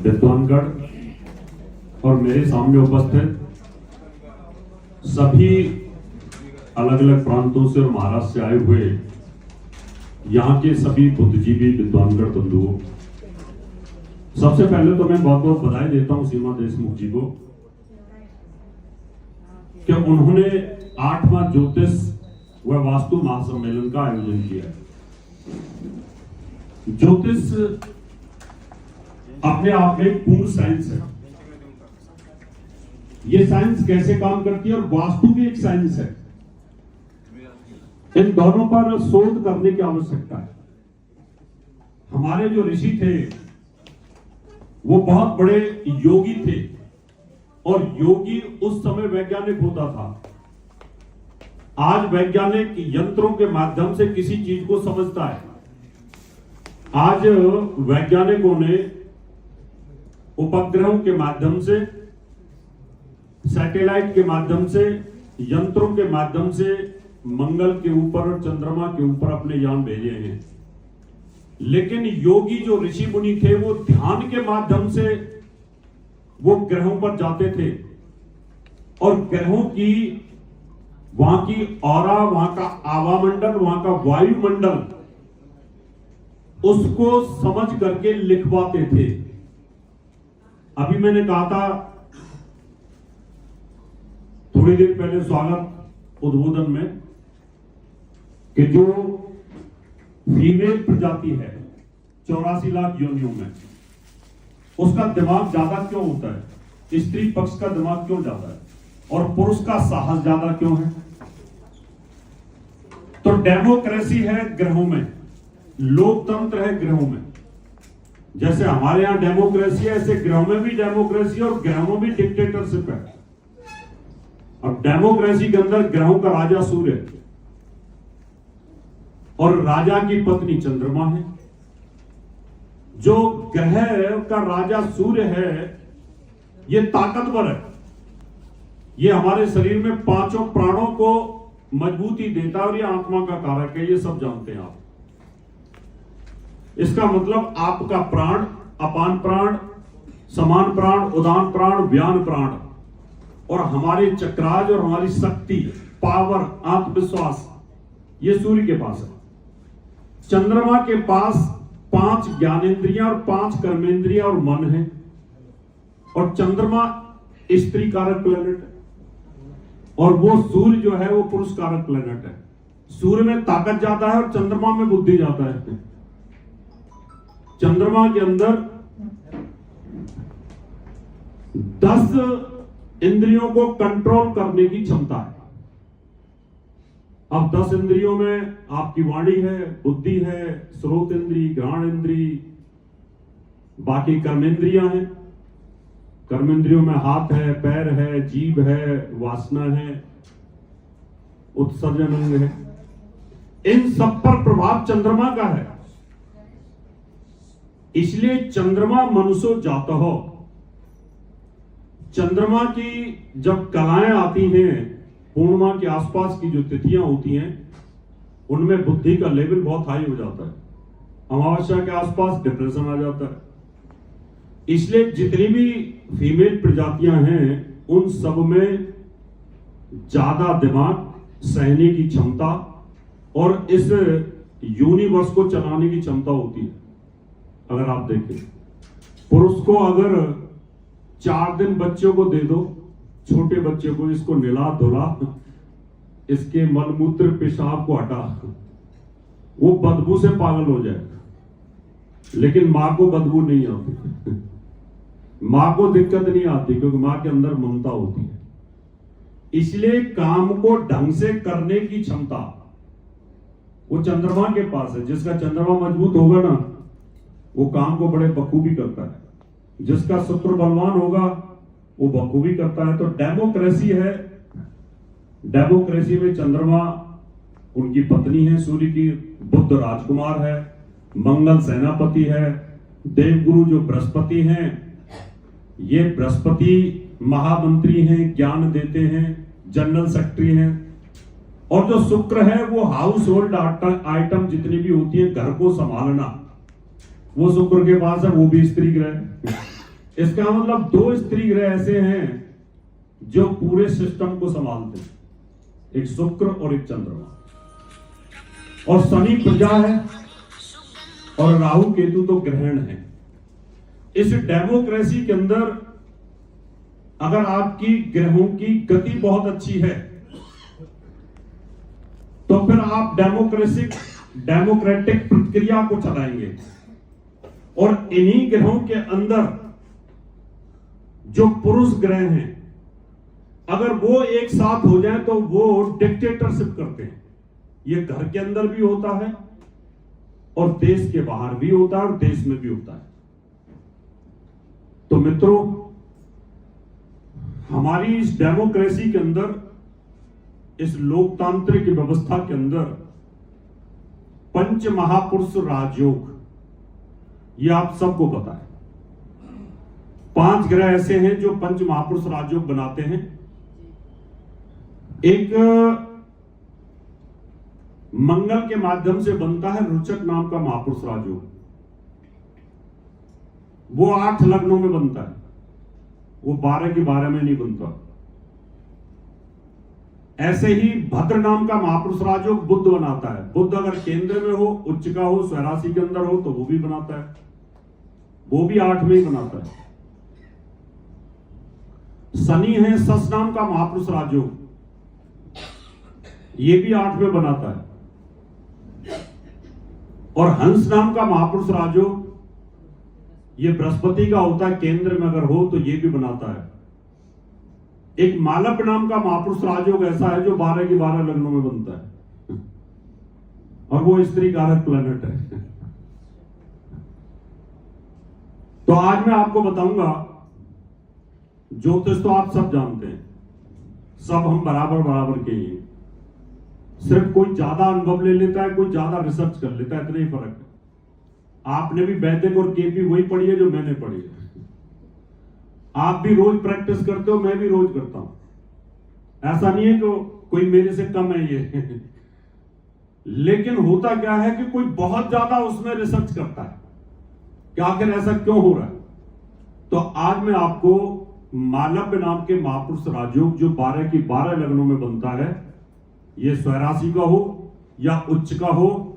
विद्वानगण और मेरे सामने उपस्थित सभी अलग अलग प्रांतों से और महाराष्ट्र से आए हुए यहाँ के सभी बुद्धिजीवी विद्वानगण बंधुओं, सबसे पहले तो मैं बहुत बहुत बधाई देता हूँ सीमा देशमुख जी को कि उन्होंने 8वां ज्योतिष व वास्तु महासम्मेलन का आयोजन किया। ज्योतिष अपने आप में एक पूर्ण साइंस है। ये साइंस कैसे काम करती है और वास्तु भी एक साइंस है। इन दोनों पर शोध करने की आवश्यकता है। हमारे जो ऋषि थे वो बहुत बड़े योगी थे और योगी उस समय वैज्ञानिक होता था। आज वैज्ञानिक यंत्रों के माध्यम से किसी चीज को समझता है। आज वैज्ञानिकों ने उपग्रहों के माध्यम से, सैटेलाइट के माध्यम से, यंत्रों के माध्यम से मंगल के ऊपर और चंद्रमा के ऊपर अपने यान भेजे हैं। लेकिन योगी जो ऋषि मुनि थे वो ध्यान के माध्यम से वो ग्रहों पर जाते थे और ग्रहों की, वहां की ऑरा, वहां का आवामंडल, वहां का वायुमंडल, उसको समझ करके लिखवाते थे। अभी मैंने कहा था थोड़ी देर पहले स्वागत उद्बोधन में कि जो फीमेल प्रजाति है 84 लाख योनियों में, उसका दिमाग ज्यादा क्यों होता है? स्त्री पक्ष का दिमाग क्यों ज्यादा है और पुरुष का साहस ज्यादा क्यों है? तो डेमोक्रेसी है ग्रहों में, लोकतंत्र है ग्रहों में। जैसे हमारे यहां डेमोक्रेसी है, ऐसे ग्रहों में भी डेमोक्रेसी और ग्रहों में भी डिक्टेटरशिप है। अब डेमोक्रेसी के अंदर ग्रहों का राजा सूर्य और राजा की पत्नी चंद्रमा है। जो ग्रह का राजा सूर्य है ये ताकतवर है। ये हमारे शरीर में 5 प्राणों को मजबूती देता है और ये आत्मा का कारक है। ये सब जानते हैं आप। इसका मतलब आपका प्राण, अपान प्राण, समान प्राण, उदान प्राण, व्यान प्राण और हमारे चक्राज और हमारी शक्ति, पावर, आत्मविश्वास, ये सूर्य के पास है। चंद्रमा के पास 5 ज्ञानेंद्रियां और 5 कर्मेंद्रियां और मन है। और चंद्रमा स्त्री कारक प्लेनेट है और वो सूर्य जो है वो पुरुष कारक प्लेनेट है। सूर्य में ताकत ज्यादा है और चंद्रमा में बुद्धि ज्यादा है। चंद्रमा के अंदर 10 इंद्रियों को कंट्रोल करने की क्षमता है। अब 10 इंद्रियों में आपकी वाणी है, बुद्धि है, स्रोत इंद्री, घ्राण इंद्री, बाकी कर्मेंद्रियां हैं। कर्मेंद्रियों में हाथ है, पैर है, जीभ है, वासना है, उत्सर्जन अंग है। इन सब पर प्रभाव चंद्रमा का है। इसलिए चंद्रमा मनुष्यो जाता हो। चंद्रमा की जब कलाएं आती हैं, पूर्णिमा के आसपास की जो तिथियां होती हैं, उनमें बुद्धि का लेवल बहुत हाई हो जाता है। अमावस्या के आसपास डिप्रेशन आ जाता है। इसलिए जितनी भी फीमेल प्रजातियां हैं उन सब में ज्यादा दिमाग, सहने की क्षमता और इस यूनिवर्स को चलाने की क्षमता होती है। अगर आप देखें, पुरुष को अगर 4 दिन बच्चों को दे दो, छोटे बच्चे को, इसको निला धुला, इसके मलमूत्र पेशाब को हटा, वो बदबू से पागल हो जाएगा। लेकिन मां को बदबू नहीं आती। मां को दिक्कत नहीं आती क्योंकि मां के अंदर ममता होती है। इसलिए काम को ढंग से करने की क्षमता वो चंद्रमा के पास है। जिसका चंद्रमा मजबूत होगा ना, वो काम को बड़े बखूबी करता है। जिसका शत्रु बलवान होगा वो बखूबी करता है। तो डेमोक्रेसी है। डेमोक्रेसी में चंद्रमा उनकी पत्नी है सूर्य की, बुध राजकुमार है, मंगल सेनापति है, देवगुरु जो बृहस्पति हैं, ये बृहस्पति महामंत्री हैं, ज्ञान देते हैं, जनरल सेक्रेटरी हैं। और जो शुक्र है वो हाउस होल्ड आइटम जितनी भी होती है, घर को संभालना, वो शुक्र के पास है। वो भी स्त्री ग्रह। इसका मतलब 2 स्त्री ग्रह ऐसे हैं जो पूरे सिस्टम को संभालते हैं, एक शुक्र और एक चंद्रमा। और शनि प्रजा है और राहु केतु तो ग्रहण है। इस डेमोक्रेसी के अंदर अगर आपकी ग्रहों की गति बहुत अच्छी है तो फिर आप डेमोक्रेटिक प्रक्रिया को चलाएंगे। और इन्हीं ग्रहों के अंदर जो पुरुष ग्रह हैं, अगर वो एक साथ हो जाए तो वो डिक्टेटरशिप करते हैं। ये घर के अंदर भी होता है और देश के बाहर भी होता है और देश में भी होता है। तो मित्रों, हमारी इस डेमोक्रेसी के अंदर, इस लोकतांत्रिक व्यवस्था के अंदर पंच महापुरुष राजयोग, ये आप सबको पता है। 5 ग्रह ऐसे हैं जो पंच महापुरुष राजयोग बनाते हैं। एक मंगल के माध्यम से बनता है रुचक नाम का महापुरुष राजयोग, वो 8 लग्नों में बनता है, वो 12 के 12 में नहीं बनता। ऐसे ही भद्र नाम का महापुरुष राजयोग बुध बनाता है। बुध अगर केंद्र में हो, उच्च का हो, स्वराशि के अंदर हो तो वो भी बनाता है, वो भी 8 में ही बनाता है। शनि है सस नाम का महापुरुष राजयोग, ये भी 8 में बनाता है। और हंस नाम का महापुरुष राजयोग, ये बृहस्पति का होता है, केंद्र में अगर हो तो ये भी बनाता है। एक मालव नाम का महापुरुष राजयोग ऐसा है जो 12 के 12 लग्नों में बनता है और वो स्त्री कारक प्लैनेट है। तो आज मैं आपको बताऊंगा, ज्योतिष तो आप सब जानते हैं, सब हम बराबर बराबर के ही, सिर्फ कोई ज्यादा अनुभव ले लेता है, कोई ज्यादा रिसर्च कर लेता है, इतना ही फर्क है। आपने भी वैदिक और केपी वही पढ़ी है जो मैंने पढ़ी है। आप भी रोज प्रैक्टिस करते हो, मैं भी रोज करता हूं। ऐसा नहीं है कि कोई मेरे से कम है ये लेकिन होता क्या है कि कोई बहुत ज्यादा उसमें रिसर्च करता है कि आखिर ऐसा क्यों हो रहा है। तो आज मैं आपको मालव्य नाम के महापुरुष राजयोग जो 12 की 12 लग्नों में बनता है, ये स्वराशि का हो या उच्च का हो,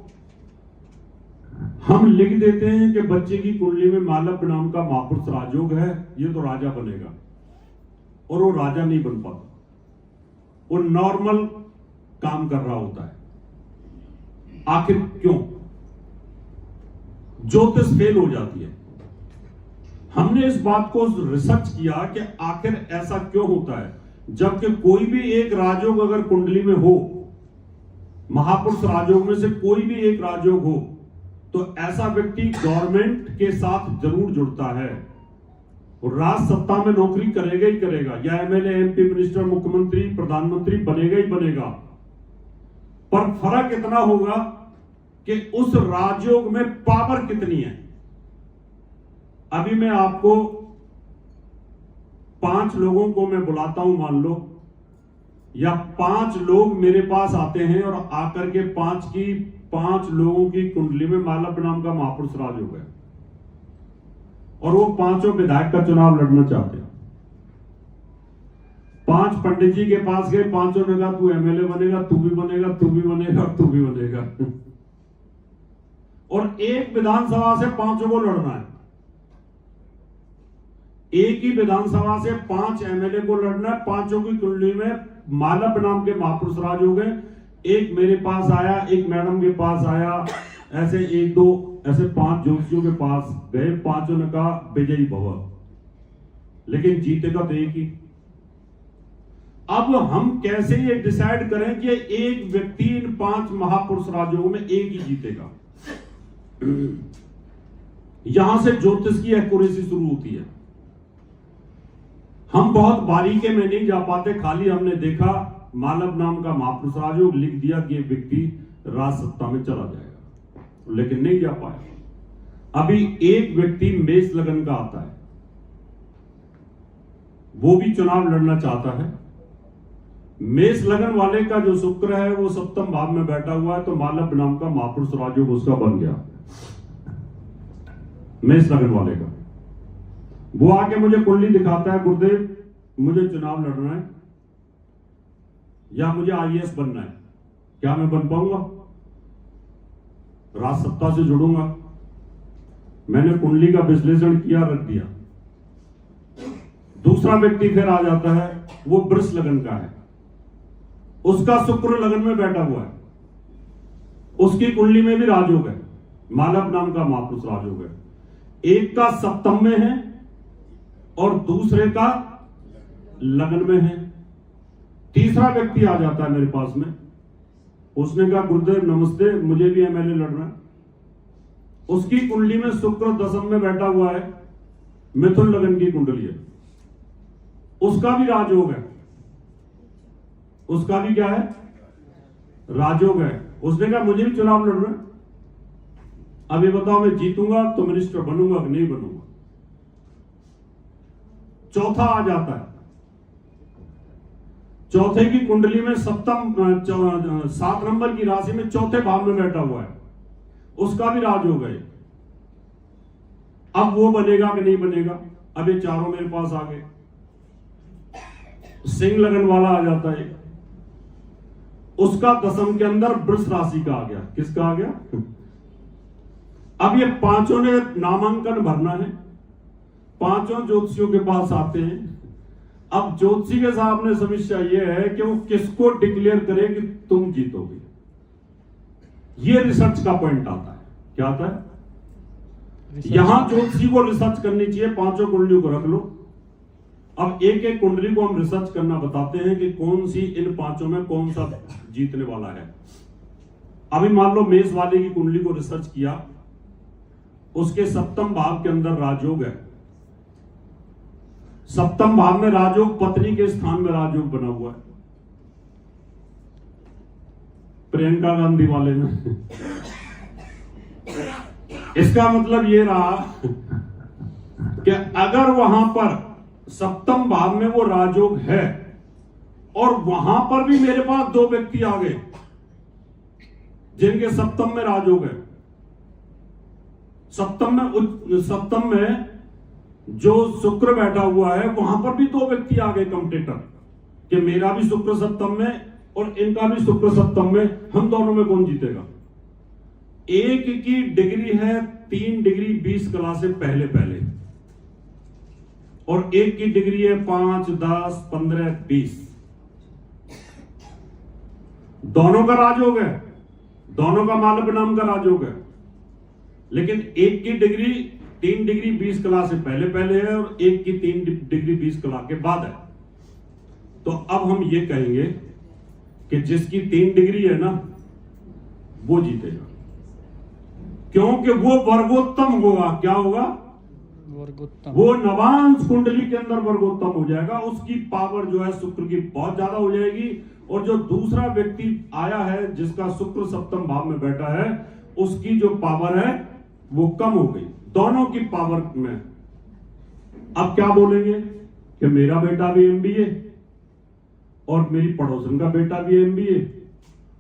हम लिख देते हैं कि बच्चे की कुंडली में मालव्य नाम का महापुरुष राजयोग है, ये तो राजा बनेगा, और वो राजा नहीं बन पाता, वो नॉर्मल काम कर रहा होता है। आखिर क्यों? ज्योतिष फेल हो जाती है। हमने इस बात को रिसर्च किया कि आखिर ऐसा क्यों होता है। जबकि कोई भी एक राजयोग अगर कुंडली में हो, महापुरुष राजयोग में से कोई भी एक राजयोग हो, तो ऐसा व्यक्ति गवर्नमेंट के साथ जरूर जुड़ता है और राज सत्ता में नौकरी करेगा ही करेगा, या एमएलए, एमपी, मिनिस्टर, मुख्यमंत्री, प्रधानमंत्री बनेगा ही बनेगा। पर फर्क इतना होगा कि उस राजयोग में पावर कितनी है। अभी मैं आपको 5 लोगों को मैं बुलाता हूं, मान लो, या 5 लोग मेरे पास आते हैं और आकर के 5 लोगों की कुंडली में मालव्य नाम का महापुरुष राजयोग है और वो 5 विधायक का चुनाव लड़ना चाहते हैं। 5 पंडित जी के पास गए, 5 ने कहा तू एमएलए बनेगा, तू भी बनेगा, तू भी बनेगा और तू भी बनेगा और एक विधानसभा से 5 को लड़ना है। एक ही विधानसभा से 5 एमएलए को लड़ना है। 5 की कुंडली में मालव्य नाम के महापुरुष राजयोग है। एक मेरे पास आया, एक मैडम के पास आया, ऐसे 1-2 ऐसे 5 ज्योतिषियों के पास गए। 5 ने कहा विजयी भव, लेकिन जीतेगा तो एक ही। अब हम कैसे ये डिसाइड करें कि एक व्यक्ति इन 5 महापुरुष राजयोगों में एक ही जीतेगा? यहां से ज्योतिष की एक्यूरेसी शुरू होती है। हम बहुत बारीकी में नहीं जा पाते, खाली हमने देखा मालव्य नाम का महापुरुष राजयोग, लिख दिया कि ये व्यक्ति राज सत्ता में चला जाएगा, लेकिन नहीं जा पाया। अभी एक व्यक्ति मेष लगन का आता है, वो भी चुनाव लड़ना चाहता है। मेष लगन वाले का जो शुक्र है वो 7वें भाव में बैठा हुआ है, तो मालव्य नाम का महापुरुष राजयोग उसका बन गया, मेष लगन वाले का। वो आके मुझे कुंडली दिखाता है, गुरुदेव मुझे चुनाव लड़ना है या मुझे आईएएस बनना है, क्या मैं बन पाऊंगा? राज सत्ता से जुड़ूंगा? मैंने कुंडली का विश्लेषण किया, रख दिया। दूसरा व्यक्ति फिर आ जाता है, वो वृष लगन का है, उसका शुक्र लगन में बैठा हुआ है, उसकी कुंडली में भी राजयोग है, मालव नाम का महापुरुष राजयोग है। एक का सप्तम में है और दूसरे का लगन में है। तीसरा व्यक्ति आ जाता है मेरे पास में, उसने कहा गुरुदेव नमस्ते, मुझे भी एमएलए लड़ना है। उसकी कुंडली में शुक्र दशम में बैठा हुआ है, मिथुन लगन की कुंडली है, उसका भी राजयोग है, उसका भी क्या है? राजयोग है। उसने कहा मुझे भी चुनाव लड़ना है, अब ये बताओ मैं जीतूंगा तो मिनिस्टर बनूंगा कि नहीं बनूंगा? चौथा आ जाता है, चौथे की कुंडली में सप्तम 7 नंबर की राशि में चौथे भाव में बैठा हुआ है, उसका भी राजयोग है। अब वो बनेगा कि नहीं बनेगा? अब ये चारों मेरे पास आ गए। सिंह लगन वाला आ जाता है, उसका दशम के अंदर वृष राशि का आ गया। किसका आ गया? अब ये पांचों ने नामांकन भरना है, पांचों ज्योतिषियों के पास आते हैं। अब ज्योतिषी के सामने समस्या यह है कि वो किसको डिक्लेयर करे कि तुम जीतोगे। ये रिसर्च का पॉइंट आता है। क्या आता है? यहां ज्योतिषी को रिसर्च करनी चाहिए। पांचों कुंडलियों को रख लो, अब एक एक कुंडली को हम रिसर्च करना बताते हैं कि कौन सी इन पांचों में कौन सा जीतने वाला है। अभी मान लो मेष वाले की कुंडली को रिसर्च किया, उसके सप्तम भाव के अंदर राजयोग है, सप्तम भाव में राजयोग पत्नी के स्थान में राजयोग बना हुआ है। प्रियंका गांधी वाले में इसका मतलब ये रहा कि अगर वहां पर सप्तम भाव में वो राजयोग है और वहां पर भी मेरे पास 2 व्यक्ति आ गए जिनके सप्तम में राजयोग है, सप्तम में जो शुक्र बैठा हुआ है वहां पर भी 2 व्यक्ति आ गए कॉम्पिटिटर, कि मेरा भी शुक्र सप्तम में और इनका भी शुक्र सप्तम में, हम दोनों में कौन जीतेगा? एक की डिग्री है 3 डिग्री 20 कला से पहले पहले, और एक की डिग्री है 5, 10, 15, 20। दोनों का राजयोग है, दोनों का मालव नाम का राजयोग है, लेकिन एक की डिग्री 3 डिग्री 20 कला से पहले पहले है और एक की 3 डिग्री 20 कला के बाद है। तो अब हम ये कहेंगे कि जिसकी 3 डिग्री है ना वो जीतेगा, क्योंकि वो वर्गोत्तम होगा। क्या होगा? वर्गोत्तम। वो नवांश कुंडली के अंदर वर्गोत्तम हो जाएगा, उसकी पावर जो है शुक्र की बहुत ज्यादा हो जाएगी। और जो दूसरा व्यक्ति आया है जिसका शुक्र सप्तम भाव में बैठा है, उसकी जो पावर है वो कम हो गई, दोनों की पावर में। अब क्या बोलेंगे कि मेरा बेटा भी एमबीए और मेरी पड़ोसन का बेटा भी एमबीए,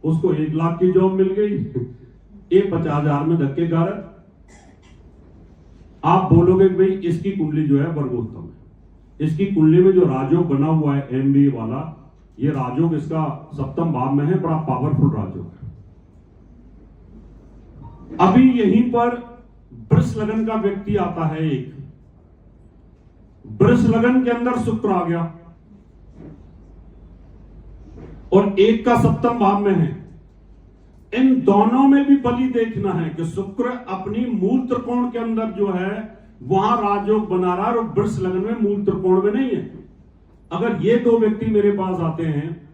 उसको 1 लाख की जॉब मिल गई, ये 50,000 में धक्के खा रहा। आप बोलोगे भाई इसकी कुंडली जो है वर्गोत्तम है, इसकी कुंडली में जो राजयोग बना हुआ है एमबीए वाला, ये राजयोग इसका सप्तम भाव में है, बड़ा पावरफुल राजयोग है। अभी यहीं पर वृष लगन का व्यक्ति आता है, एक वृष लगन के अंदर शुक्र आ गया और एक का सप्तम भाव में है। इन दोनों में भी बलि देखना है कि शुक्र अपनी मूल त्रिकोण के अंदर जो है वहां राजयोग बना रहा है और वृष लगन में मूल त्रिकोण में नहीं है। अगर ये 2 व्यक्ति मेरे पास आते हैं,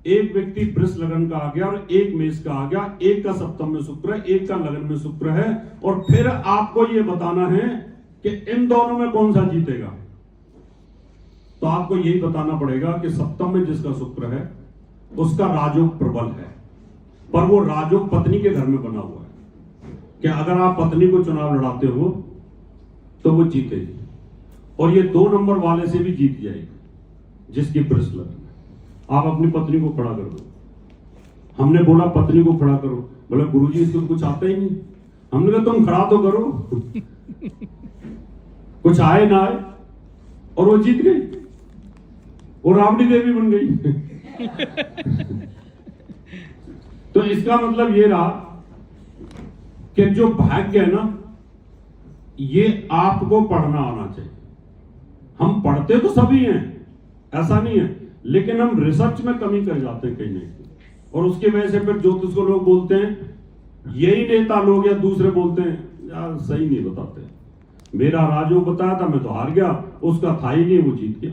एक व्यक्ति वृष लगन का आ गया और एक मेष का आ गया, एक का सप्तम में शुक्र है, एक का लगन में शुक्र है, और फिर आपको यह बताना है कि इन दोनों में कौन सा जीतेगा। तो आपको यही बताना पड़ेगा कि सप्तम में जिसका शुक्र है उसका राजयोग प्रबल है, पर वो राजयोग पत्नी के घर में बना हुआ है कि अगर आप पत्नी को चुनाव लड़ाते हो तो वो जीतेगी, और ये 2 नंबर वाले से भी जीत जाएगी जिसकी वृष लगन है। आप अपनी पत्नी को खड़ा कर दो। हमने बोला पत्नी को खड़ा करो, बोला गुरुजी इसको कुछ आता ही नहीं। हमने कहा तुम खड़ा तो करो। कुछ आए ना आए, और वो जीत गई, वो राबड़ी देवी बन गई। तो इसका मतलब ये रहा कि जो भाग्य है ना, ये आपको पढ़ना आना चाहिए। हम पढ़ते तो सभी हैं, ऐसा नहीं है, लेकिन हम रिसर्च में कमी कर जाते हैं कहीं ना कहीं, और उसकी वजह से फिर ज्योतिष को लोग बोलते हैं, यही नेता लोग या दूसरे बोलते हैं यार सही नहीं बताते। मेरा राजू बताया था, मैं तो हार गया, उसका था ही नहीं, वो जीत गया।